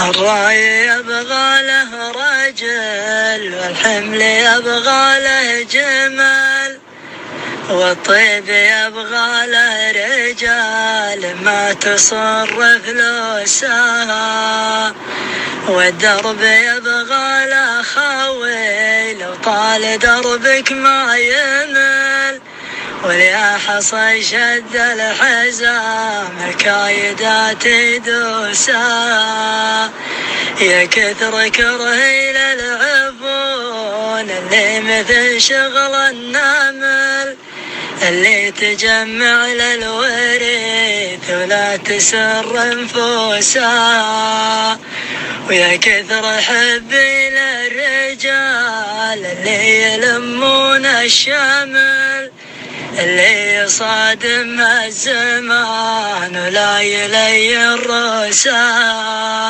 الراي يبغى له رجل والحمل يبغى له جمل والطيب يبغى له رجال ما تصر فلوسها والدرب يبغى له خوي لو طال دربك ما يمل ويا حصى شد الحزام كايدات دوسها يا كثر كرهي للعفون اللي مثل شغل النمل اللي تجمع للوريث ولا تسر نفوسها ويا كثر حبي للرجال اللي يلمون الشمل اللي يصادم الزمان ولا يلي الرؤساء